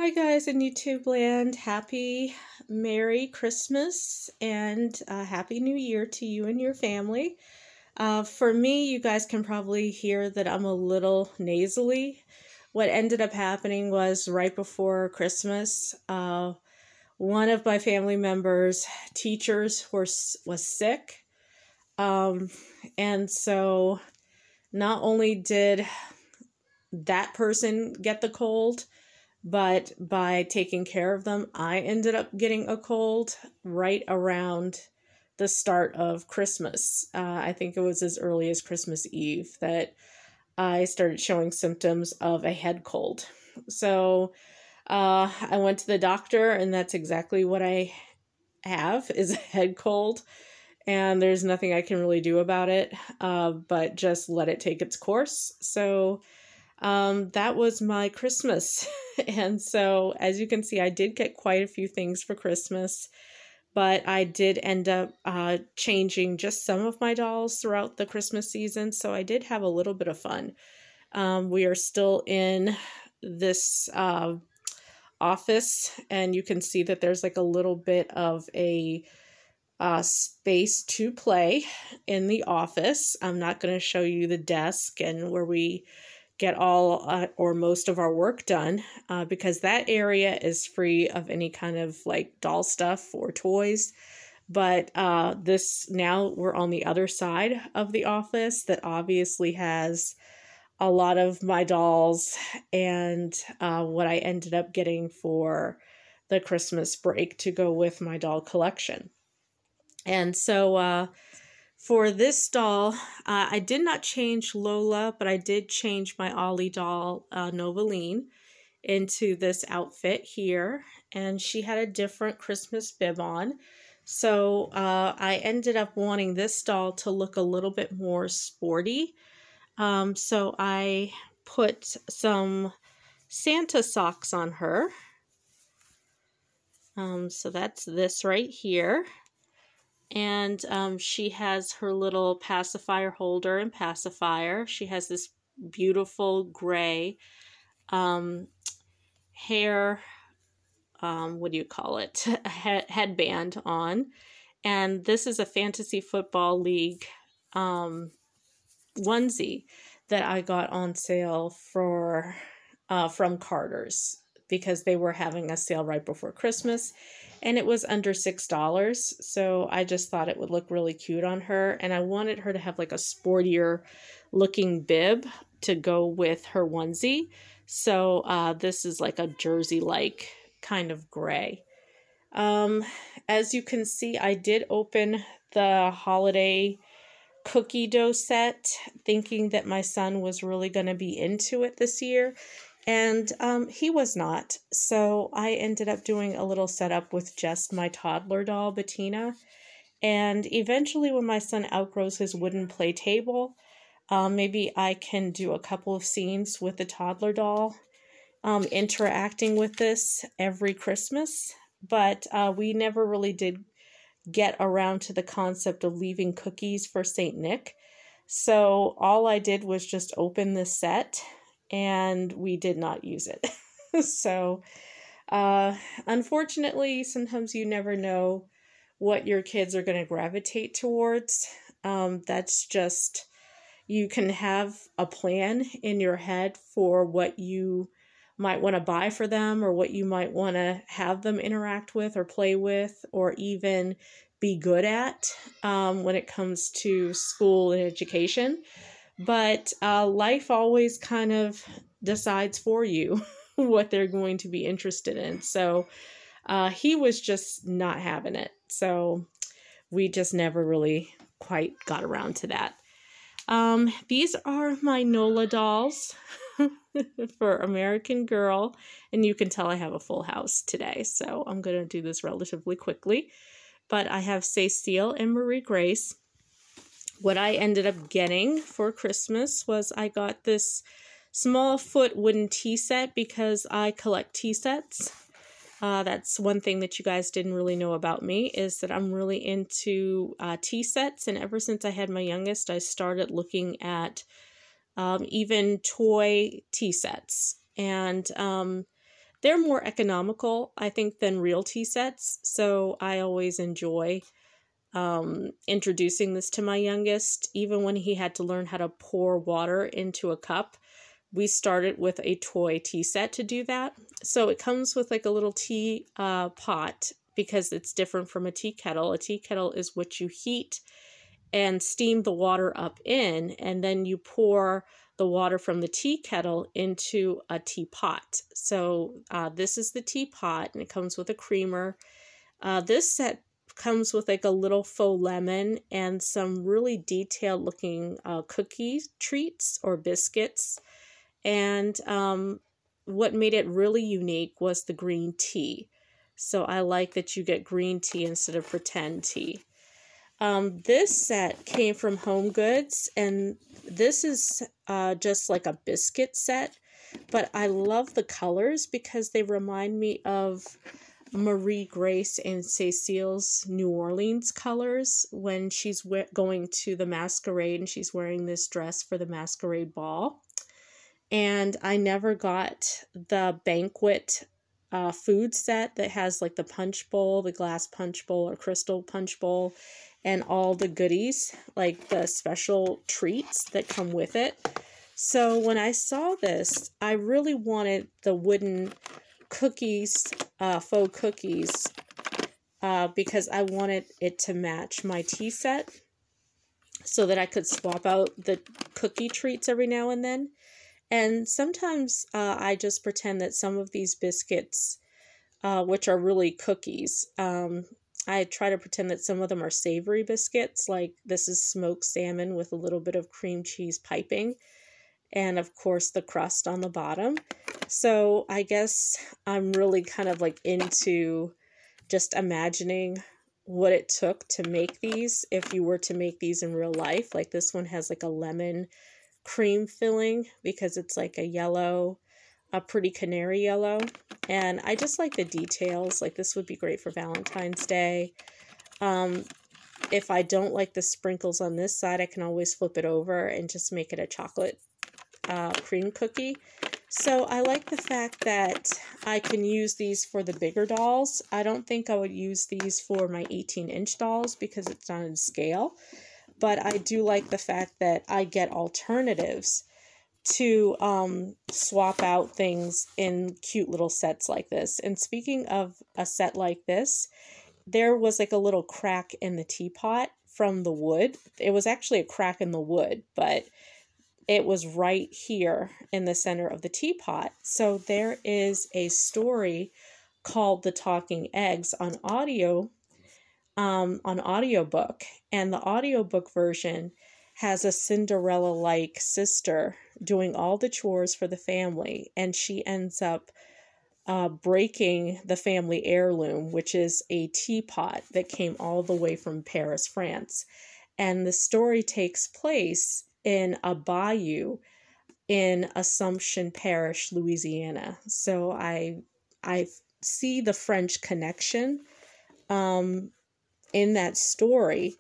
Hi guys in YouTube land. Happy Merry Christmas and Happy New Year to you and your family. For me, you guys can probably hear that I'm a little nasally. What ended up happening was right before Christmas, one of my family members' teachers was sick. And so not only did that person get the cold, but by taking care of them, I ended up getting a cold right around the start of Christmas. I think it was as early as Christmas Eve that I started showing symptoms of a head cold. So I went to the doctor, and that's exactly what I have, is a head cold. And there's nothing I can really do about it, but just let it take its course. So that was my Christmas. And so, as you can see, I did get quite a few things for Christmas, but I did end up changing just some of my dolls throughout the Christmas season. So I did have a little bit of fun. We are still in this office, and you can see that there's like a little bit of a space to play in the office. I'm not going to show you the desk and where we get all or most of our work done because that area is free of any kind of like doll stuff or toys. But this, now we're on the other side of the office that obviously has a lot of my dolls and what I ended up getting for the Christmas break to go with my doll collection. And so for this doll, I did not change Lola, but I did change my Ollie doll, Novaline, into this outfit here. And she had a different Christmas bib on. So I ended up wanting this doll to look a little bit more sporty. So I put some Santa socks on her. So that's this right here. And she has her little pacifier holder and pacifier. She has this beautiful gray hair, what do you call it, headband on. And this is a Fantasy Football League onesie that I got on sale for from Carter's because they were having a sale right before Christmas. And it was under $6, so I just thought it would look really cute on her. And I wanted her to have like a sportier looking bib to go with her onesie. So this is like a jersey-like kind of gray. As you can see, I did open the holiday cookie dough set, thinking that my son was really going to be into it this year. And he was not. So I ended up doing a little setup with just my toddler doll, Bettina. And eventually when my son outgrows his wooden play table, maybe I can do a couple of scenes with the toddler doll, interacting with this every Christmas. But we never really did get around to the concept of leaving cookies for St. Nick. So all I did was just open this set, and we did not use it. So, unfortunately, sometimes you never know what your kids are going to gravitate towards. That's just, you can have a plan in your head for what you might want to buy for them or what you might want to have them interact with or play with or even be good at when it comes to school and education. But life always kind of decides for you what they're going to be interested in. So he was just not having it. So we just never really quite got around to that. These are my Nola dolls for American Girl. And you can tell I have a full house today. So I'm going to do this relatively quickly. But I have Cecile and Marie Grace. What I ended up getting for Christmas was I got this small foot wooden tea set because I collect tea sets. That's one thing that you guys didn't really know about me, is that I'm really into tea sets. And ever since I had my youngest, I started looking at even toy tea sets. And they're more economical, I think, than real tea sets. So I always enjoy introducing this to my youngest. Even when he had to learn how to pour water into a cup, we started with a toy tea set to do that. So it comes with like a little tea pot, because it's different from a tea kettle. A tea kettle is what you heat and steam the water up in, and then you pour the water from the tea kettle into a teapot. So this is the teapot, and it comes with a creamer. This set comes with like a little faux lemon and some really detailed looking cookie treats or biscuits. And what made it really unique was the green tea. So I like that you get green tea instead of pretend tea. This set came from Home Goods, and this is just like a biscuit set, but I love the colors because they remind me of Marie Grace and Cecile's New Orleans colors when she's going to the masquerade and she's wearing this dress for the masquerade ball. And I never got the banquet food set that has like the punch bowl, the glass punch bowl or crystal punch bowl, and all the goodies, like the special treats that come with it. So when I saw this, I really wanted the wooden cookies, faux cookies, because I wanted it to match my tea set so that I could swap out the cookie treats every now and then. And sometimes I just pretend that some of these biscuits, which are really cookies, I try to pretend that some of them are savory biscuits, like this is smoked salmon with a little bit of cream cheese piping, and of course the crust on the bottom. So I guess I'm really kind of like into just imagining what it took to make these if you were to make these in real life. Like this one has like a lemon cream filling because it's like a yellow, a pretty canary yellow. And I just like the details. Like this would be great for Valentine's Day. If I don't like the sprinkles on this side, I can always flip it over and just make it a chocolate cream cookie. So I like the fact that I can use these for the bigger dolls. I don't think I would use these for my 18-inch dolls because it's not in scale. But I do like the fact that I get alternatives to swap out things in cute little sets like this. And speaking of a set like this, there was like a little crack in the teapot from the wood. It was actually a crack in the wood, but it was right here in the center of the teapot. So there is a story called The Talking Eggs on audiobook, and the audiobook version has a Cinderella-like sister doing all the chores for the family, and she ends up breaking the family heirloom, which is a teapot that came all the way from Paris, France. And the story takes place in a bayou in Assumption Parish, Louisiana. So I see the French connection in that story.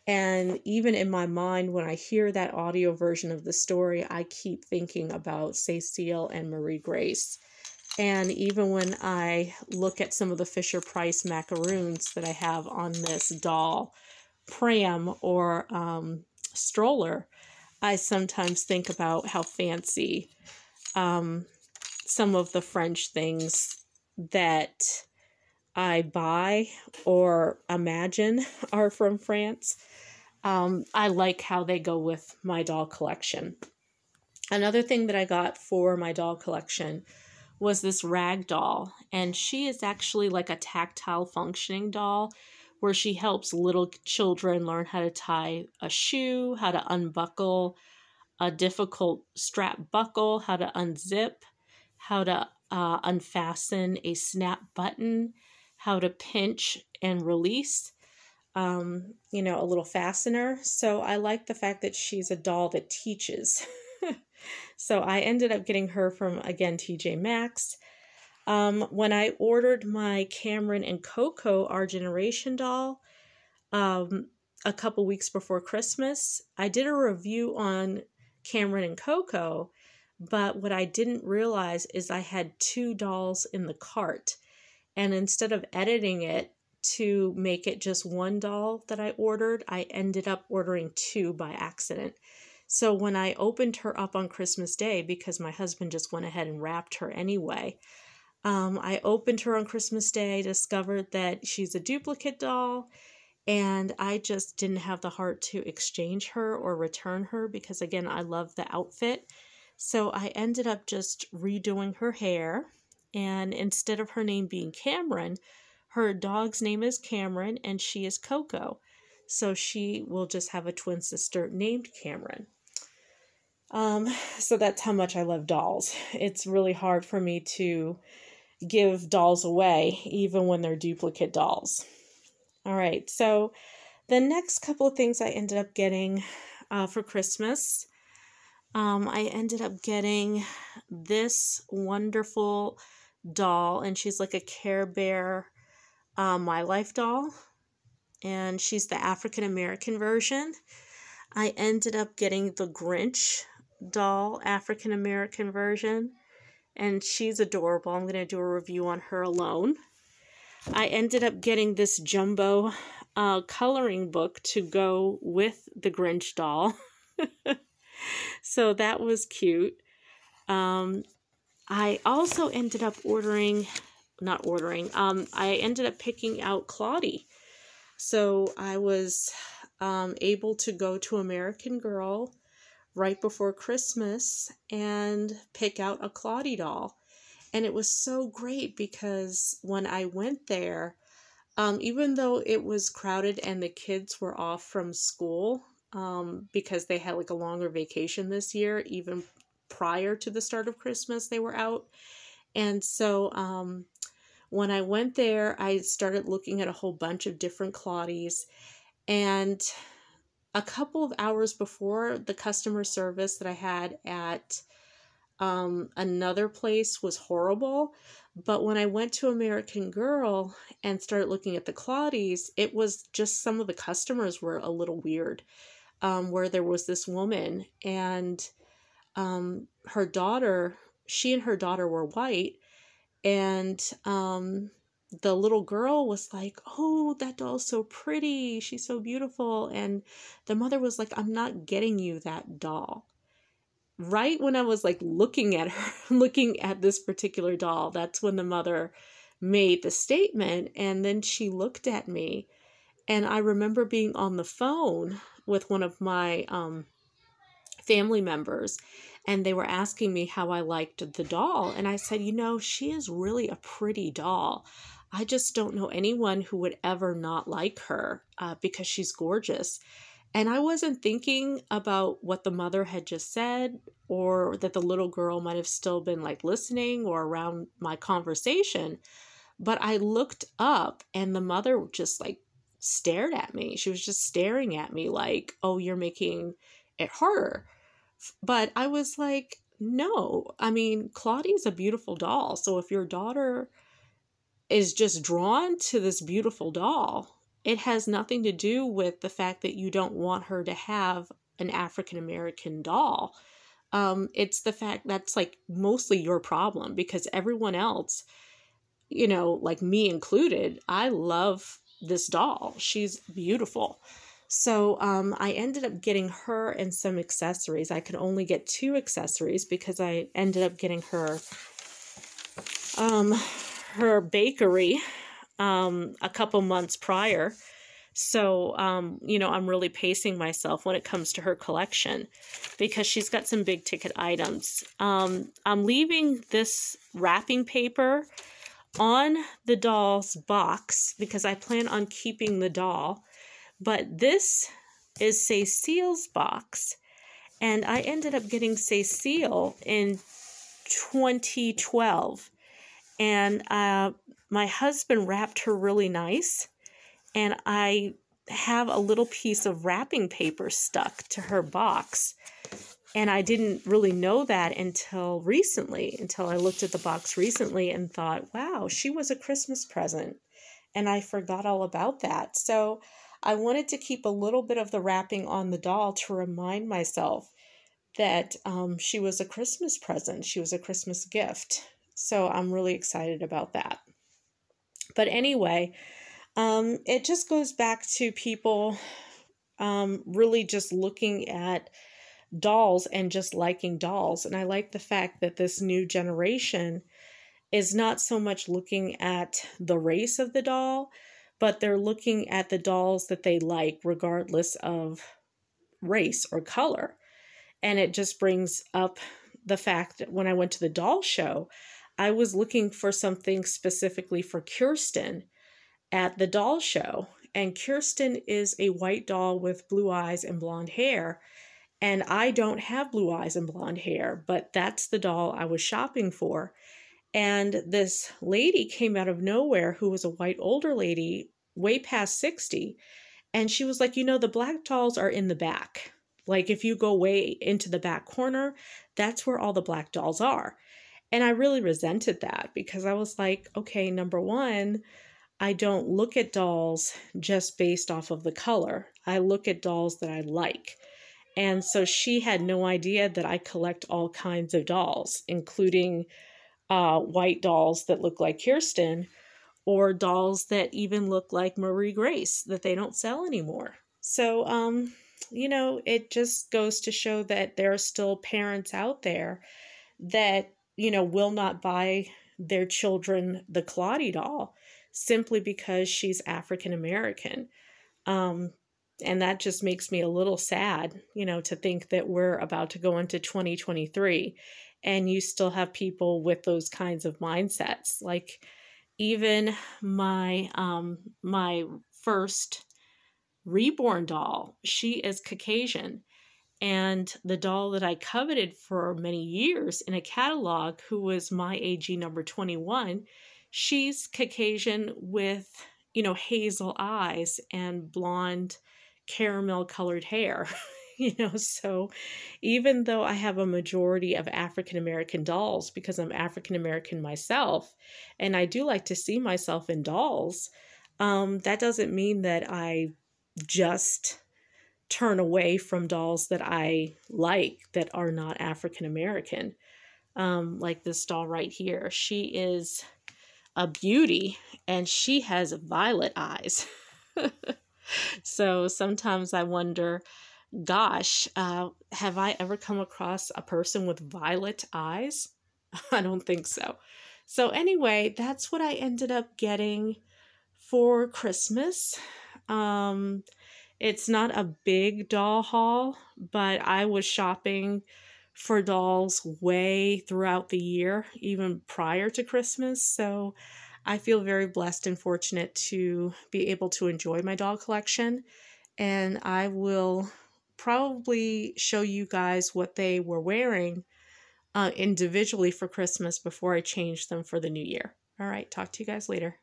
And even in my mind, when I hear that audio version of the story, I keep thinking about Cecile and Marie Grace. And even when I look at some of the Fisher-Price macaroons that I have on this doll pram or stroller, I sometimes think about how fancy some of the French things that I buy or imagine are from France. I like how they go with my doll collection. Another thing that I got for my doll collection was this rag doll, and she is actually like a tactile functioning doll where she helps little children learn how to tie a shoe, how to unbuckle a difficult strap buckle, how to unzip, how to unfasten a snap button, how to pinch and release, a little fastener. So I like the fact that she's a doll that teaches. So I ended up getting her from, again, TJ Maxx. When I ordered my Cameron and Coco Our Generation doll a couple weeks before Christmas, I did a review on Cameron and Coco, But what I didn't realize is I had 2 dolls in the cart. And instead of editing it to make it just 1 doll that I ordered, I ended up ordering 2 by accident. So when I opened her up on Christmas Day, because my husband just went ahead and wrapped her anyway, I opened her on Christmas Day, discovered that she's a duplicate doll, and I just didn't have the heart to exchange her or return her because, again, I love the outfit. So I ended up just redoing her hair, and instead of her name being Cameron, her dog's name is Cameron, and she is Coco. So she will just have a twin sister named Cameron. So that's how much I love dolls. It's really hard for me to give dolls away, even when they're duplicate dolls. All right, so the next couple of things I ended up getting for Christmas, I ended up getting this wonderful doll, and she's like a Care Bear My Life doll, and she's the African American version. I ended up getting the Grinch doll, African American version, and she's adorable. I'm going to do a review on her alone. I ended up getting this jumbo coloring book to go with the Grinch doll. So that was cute. I also ended up I ended up picking out Claudie. So I was able to go to American Girl right before Christmas and pick out a Claudie doll. And it was so great because when I went there, even though it was crowded and the kids were off from school, because they had like a longer vacation this year, even prior to the start of Christmas, they were out. And so when I went there, I started looking at a whole bunch of different Claudies. And a couple of hours before, the customer service that I had at another place was horrible. But when I went to American Girl and started looking at the Claudies, it was just some of the customers were a little weird. Where there was this woman and her daughter, she and her daughter were white, and the little girl was like, "Oh, that doll's so pretty. She's so beautiful." And the mother was like, "I'm not getting you that doll." Right when I was like looking at her, looking at this particular doll, that's when the mother made the statement. And then she looked at me, and I remember being on the phone with one of my family members, and they were asking me how I liked the doll. And I said, she is really a pretty doll. I just don't know anyone who would ever not like her because she's gorgeous. And I wasn't thinking about what the mother had just said, or that the little girl might have still been like listening or around my conversation. But I looked up and the mother just like stared at me. She was just staring at me like, "Oh, you're making it harder." But I was like, no, I mean, Claudie's a beautiful doll. So if your daughter is just drawn to this beautiful doll, it has nothing to do with the fact that you don't want her to have an African American doll. It's the fact that's like mostly your problem, because everyone else, like me included, I love this doll. She's beautiful. So I ended up getting her and some accessories. I could only get 2 accessories because I ended up getting her her bakery a couple months prior. So, I'm really pacing myself when it comes to her collection because she's got some big ticket items. I'm leaving this wrapping paper on the doll's box because I plan on keeping the doll. But this is Cecile's box, and I ended up getting Cecile in 2012. And my husband wrapped her really nice, and I have a little piece of wrapping paper stuck to her box. And I didn't really know that until I looked at the box recently and thought, wow, she was a Christmas present. And I forgot all about that. So I wanted to keep a little bit of the wrapping on the doll to remind myself that she was a Christmas present. She was a Christmas gift. So I'm really excited about that. But anyway, it just goes back to people really just looking at dolls and just liking dolls. And I like the fact that this new generation is not so much looking at the race of the doll, but they're looking at the dolls that they like, regardless of race or color. And it just brings up the fact that when I went to the doll show, I was looking for something specifically for Kirsten at the doll show. And Kirsten is a white doll with blue eyes and blonde hair. And I don't have blue eyes and blonde hair, but that's the doll I was shopping for. And this lady came out of nowhere who was a white older lady, way past 60. And she was like, the black dolls are in the back. Like if you go way into the back corner, that's where all the black dolls are. And I really resented that because I was like, okay, number one, I don't look at dolls just based off of the color. I look at dolls that I like. And so she had no idea that I collect all kinds of dolls, including white dolls that look like Kirsten or dolls that even look like Marie Grace that they don't sell anymore. So, it just goes to show that there are still parents out there that, will not buy their children the Claudie doll simply because she's African American. And that just makes me a little sad, to think that we're about to go into 2023 and you still have people with those kinds of mindsets. Like even my first reborn doll, she is Caucasian. And the doll that I coveted for many years in a catalog, who was my AG number 21, she's Caucasian with, hazel eyes and blonde caramel colored hair. So even though I have a majority of African American dolls because I'm African American myself, and I do like to see myself in dolls, that doesn't mean that I just turn away from dolls that I like that are not African American. Like this doll right here. She is a beauty and she has violet eyes. So sometimes I wonder, gosh, have I ever come across a person with violet eyes? I don't think so. So anyway, that's what I ended up getting for Christmas. It's not a big doll haul, but I was shopping for dolls way throughout the year, even prior to Christmas. So I feel very blessed and fortunate to be able to enjoy my doll collection. And I will probably show you guys what they were wearing individually for Christmas before I change them for the new year. All right, talk to you guys later.